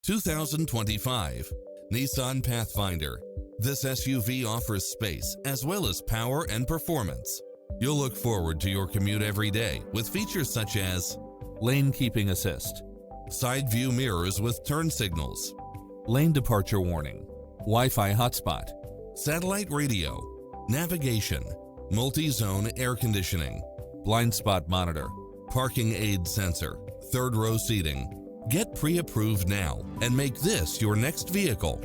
2025 Nissan Pathfinder. This SUV offers space as well as power and performance. You'll look forward to your commute every day with features such as lane keeping assist, side view mirrors with turn signals, lane departure warning, Wi-Fi hotspot, satellite radio, navigation, multi-zone air conditioning, blind spot monitor, parking aid sensor, third row seating. Get pre-approved now and make this your next vehicle.